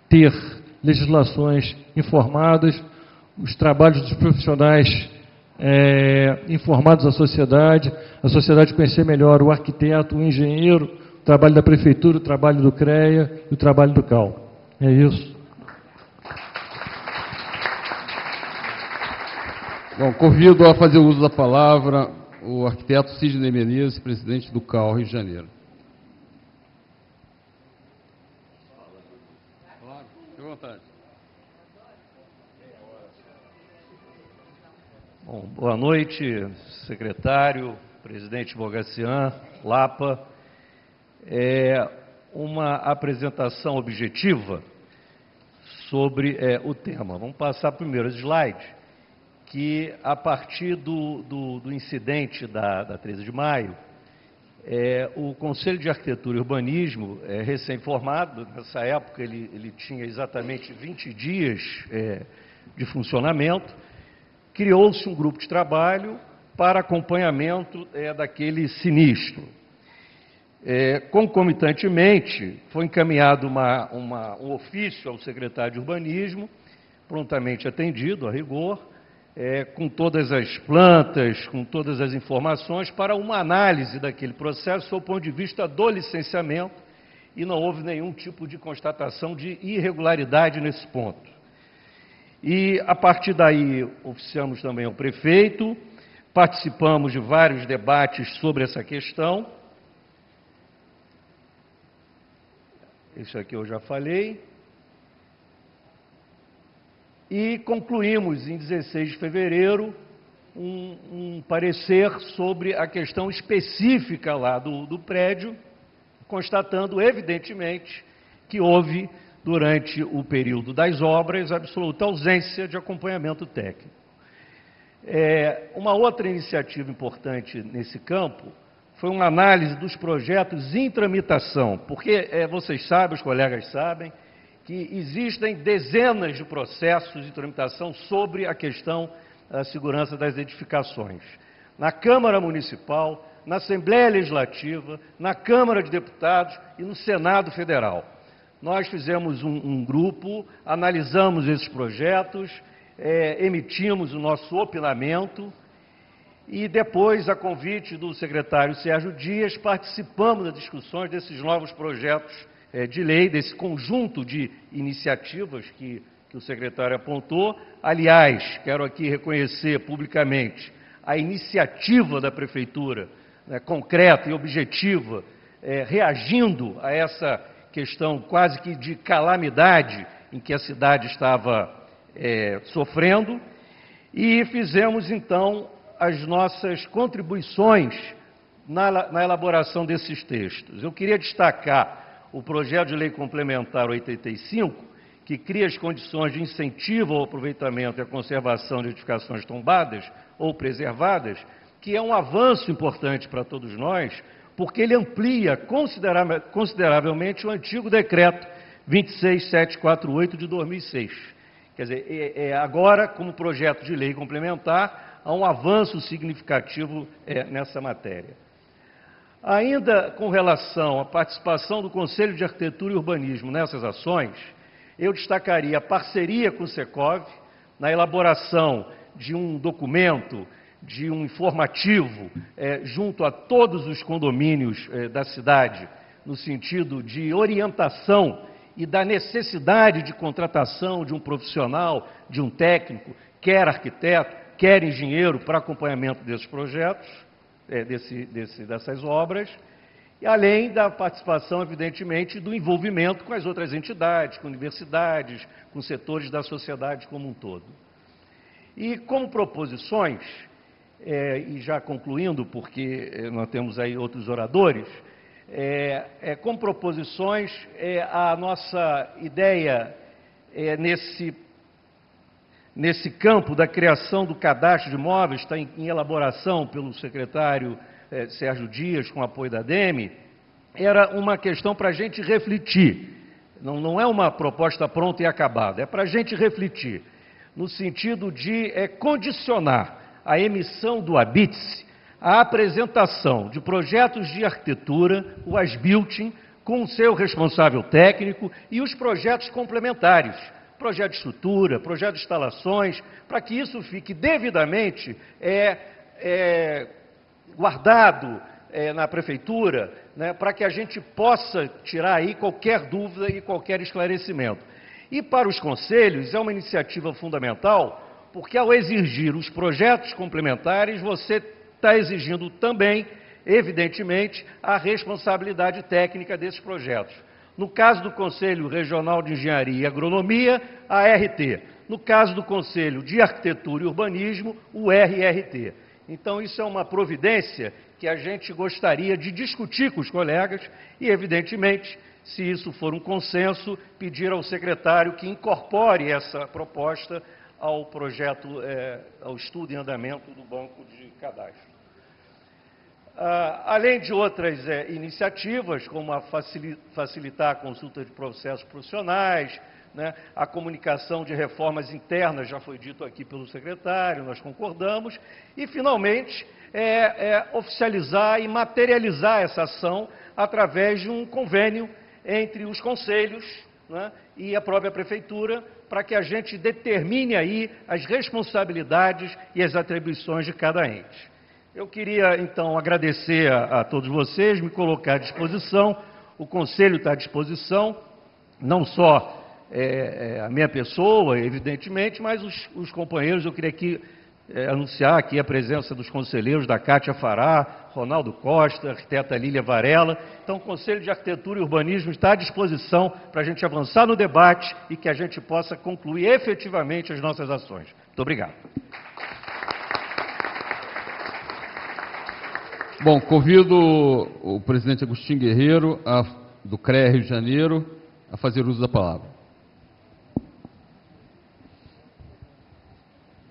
ter legislações informadas, os trabalhos dos profissionais informados à sociedade, a sociedade conhecer melhor o arquiteto, o engenheiro, o trabalho da prefeitura, o trabalho do CREA e o trabalho do CAL. É isso. Bom, convido a fazer uso da palavra o arquiteto Sidney Menezes, presidente do CAL, Rio de Janeiro. Claro, fique à vontade. Bom, boa noite, secretário, presidente Bogacian, Lapa. Uma apresentação objetiva sobre o tema. Vamos passar primeiro o slide, que a partir do incidente da 13 de maio, o Conselho de Arquitetura e Urbanismo, recém-formado, nessa época ele tinha exatamente 20 dias de funcionamento, criou-se um grupo de trabalho para acompanhamento daquele sinistro. Concomitantemente, foi encaminhado um ofício ao secretário de Urbanismo, prontamente atendido, a rigor, com todas as plantas, com todas as informações, para uma análise daquele processo, sob o ponto de vista do licenciamento, e não houve nenhum tipo de constatação de irregularidade nesse ponto. E, a partir daí, oficiamos também ao prefeito, participamos de vários debates sobre essa questão. Isso aqui eu já falei. E concluímos, em 16 de fevereiro, um parecer sobre a questão específica lá do prédio, constatando, evidentemente, que houve, durante o período das obras, absoluta ausência de acompanhamento técnico. Uma outra iniciativa importante nesse campo foi uma análise dos projetos em tramitação, porque vocês sabem, os colegas sabem, que existem dezenas de processos de tramitação sobre a questão da segurança das edificações. Na Câmara Municipal, na Assembleia Legislativa, na Câmara de Deputados e no Senado Federal. Nós fizemos um grupo, analisamos esses projetos, emitimos o nosso opinamento e depois, a convite do secretário Sérgio Dias, participamos das discussões desses novos projetos de lei, desse conjunto de iniciativas que o secretário apontou. Aliás, quero aqui reconhecer publicamente a iniciativa da Prefeitura, concreta e objetiva, reagindo a essa questão quase que de calamidade em que a cidade estava sofrendo, e fizemos, então, as nossas contribuições na elaboração desses textos. Eu queria destacar o projeto de lei complementar 85, que cria as condições de incentivo ao aproveitamento e à conservação de edificações tombadas ou preservadas, que é um avanço importante para todos nós, porque ele amplia consideravelmente o antigo decreto 26748 de 2006. Quer dizer, agora, como projeto de lei complementar, há um avanço significativo nessa matéria. Ainda com relação à participação do Conselho de Arquitetura e Urbanismo nessas ações, eu destacaria a parceria com o Secov na elaboração de um documento, de um informativo, junto a todos os condomínios da cidade, no sentido de orientação e da necessidade de contratação de um profissional, de um técnico, quer arquiteto, quer engenheiro, para acompanhamento desses projetos, dessas obras, e além da participação, evidentemente, do envolvimento com as outras entidades, com universidades, com setores da sociedade como um todo. E como proposições, e já concluindo, porque nós temos aí outros oradores, como proposições, a nossa ideia nesse campo da criação do cadastro de imóveis, está em elaboração pelo secretário Sérgio Dias, com apoio da ADEME, era uma questão para a gente refletir. Não é uma proposta pronta e acabada, é para a gente refletir, no sentido de condicionar a emissão do ABITS à apresentação de projetos de arquitetura, o ASBILTIN, com o seu responsável técnico e os projetos complementares, projeto de estrutura, projeto de instalações, para que isso fique devidamente guardado na prefeitura, né, para que a gente possa tirar aí qualquer dúvida e qualquer esclarecimento. E para os conselhos é uma iniciativa fundamental, porque ao exigir os projetos complementares, você está exigindo também, evidentemente, a responsabilidade técnica desses projetos. No caso do Conselho Regional de Engenharia e Agronomia, a RT. No caso do Conselho de Arquitetura e Urbanismo, o RRT. Então, isso é uma providência que a gente gostaria de discutir com os colegas e, evidentemente, se isso for um consenso, pedir ao secretário que incorpore essa proposta ao projeto, ao estudo em andamento do Banco de Cadastro. Além de outras iniciativas, como a facilitar a consulta de processos profissionais, né, a comunicação de reformas internas, já foi dito aqui pelo secretário, nós concordamos, e, finalmente, oficializar e materializar essa ação através de um convênio entre os conselhos, né, e a própria prefeitura, para que a gente determine aí as responsabilidades e as atribuições de cada ente. Eu queria, então, agradecer a todos vocês, me colocar à disposição, o Conselho está à disposição, não só a minha pessoa, evidentemente, mas os companheiros. Eu queria aqui anunciar aqui a presença dos conselheiros da Cátia Fará, Ronaldo Costa, arquiteta Lília Varela. Então, o Conselho de Arquitetura e Urbanismo está à disposição para a gente avançar no debate e que a gente possa concluir efetivamente as nossas ações. Muito obrigado. Bom, convido o presidente Agostinho Guerreiro, do CREA Rio de Janeiro, a fazer uso da palavra.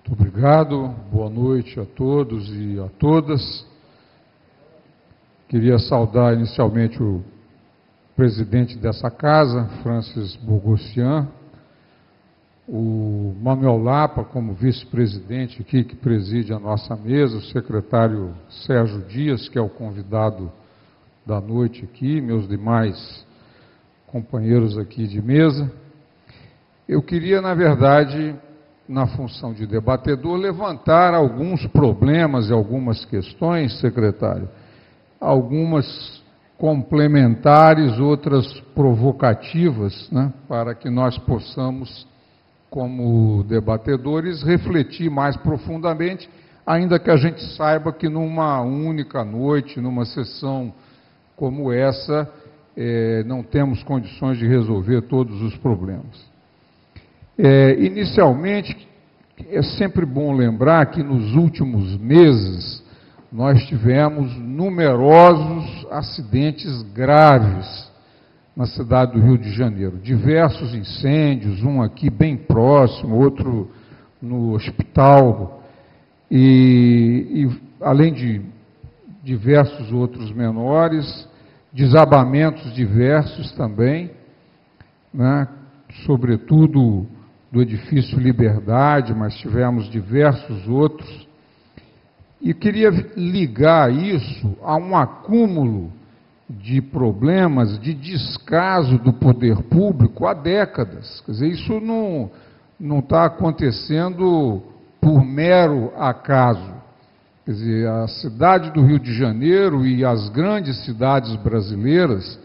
Muito obrigado, boa noite a todos e a todas. Queria saudar inicialmente o presidente dessa casa, Francis Bogossian, o Manuel Lapa, como vice-presidente aqui, que preside a nossa mesa, o secretário Sérgio Dias, que é o convidado da noite aqui, meus demais companheiros aqui de mesa. Eu queria, na verdade, na função de debatedor, levantar alguns problemas e algumas questões, secretário, algumas complementares, outras provocativas, né, para que nós possamos, como debatedores, refletir mais profundamente, ainda que a gente saiba que numa única noite, numa sessão como essa, não temos condições de resolver todos os problemas. Inicialmente, é sempre bom lembrar que nos últimos meses nós tivemos numerosos acidentes graves na cidade do Rio de Janeiro. Diversos incêndios, um aqui bem próximo, outro no hospital, e além de diversos outros menores, desabamentos diversos também, né, sobretudo do edifício Liberdade, mas tivemos diversos outros. E queria ligar isso a um acúmulo de problemas, de descaso do poder público há décadas. Quer dizer, isso não está acontecendo por mero acaso. Quer dizer, a cidade do Rio de Janeiro e as grandes cidades brasileiras,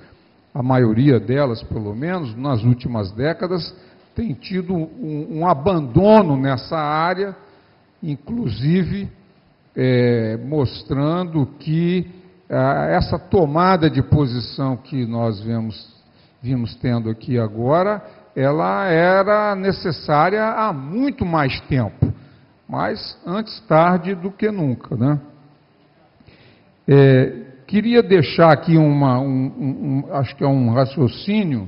a maioria delas, pelo menos, nas últimas décadas, tem tido um abandono nessa área, inclusive mostrando que essa tomada de posição que nós vimos tendo aqui agora, ela era necessária há muito mais tempo, mas antes tarde do que nunca, né? Queria deixar aqui acho que é um raciocínio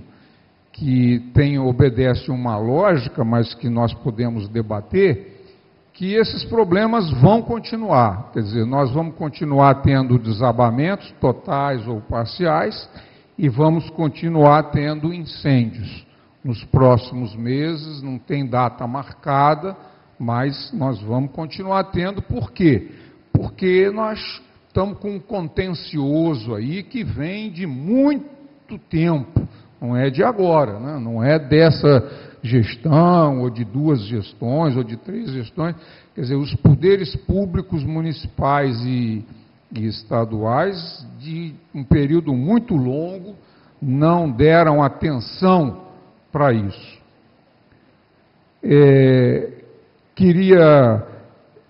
que obedece uma lógica, mas que nós podemos debater, que esses problemas vão continuar. Quer dizer, nós vamos continuar tendo desabamentos totais ou parciais e vamos continuar tendo incêndios nos próximos meses, não tem data marcada, mas nós vamos continuar tendo. Por quê? Porque nós estamos com um contencioso aí que vem de muito muito tempo, não é de agora, né? Não é dessa gestão, ou de 2 gestões, ou de 3 gestões. Quer dizer, os poderes públicos municipais e estaduais, de um período muito longo, não deram atenção para isso. Queria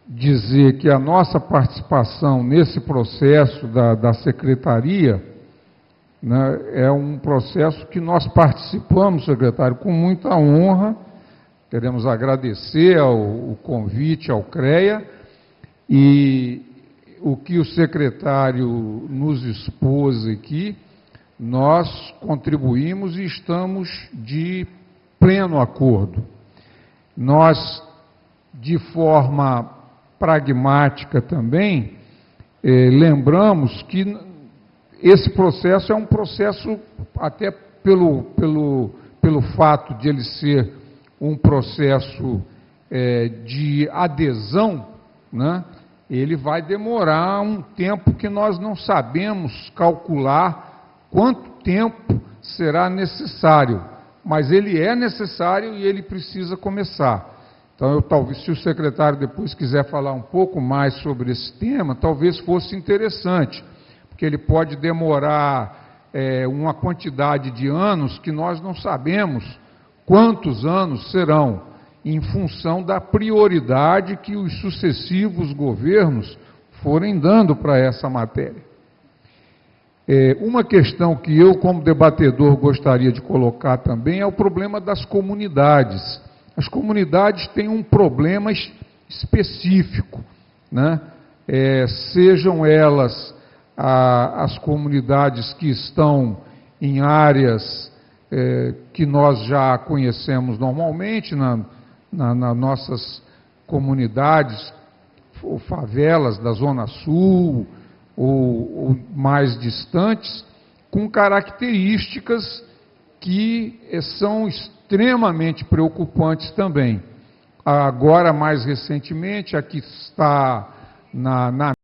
dizer que a nossa participação nesse processo da secretaria, né, é um processo que nós participamos, secretário, com muita honra. Queremos agradecer o convite ao CREA, e o que o secretário nos expôs aqui, nós contribuímos e estamos de pleno acordo. Nós, de forma pragmática também, lembramos que esse processo é um processo, até pelo fato de ele ser um processo de adesão, né? Ele vai demorar um tempo que nós não sabemos calcular quanto tempo será necessário, mas ele é necessário e ele precisa começar. Então, talvez, se o secretário depois quiser falar um pouco mais sobre esse tema, talvez fosse interessante, porque ele pode demorar uma quantidade de anos que nós não sabemos quantos anos serão, em função da prioridade que os sucessivos governos forem dando para essa matéria. Uma questão que eu, como debatedor, gostaria de colocar também é o problema das comunidades. As comunidades têm um problema específico, né? Sejam elas as comunidades que estão em áreas que nós já conhecemos normalmente, nas nossas comunidades ou favelas da Zona Sul, ou mais distantes, com características que são extremamente preocupantes também. Agora, mais recentemente, aqui está na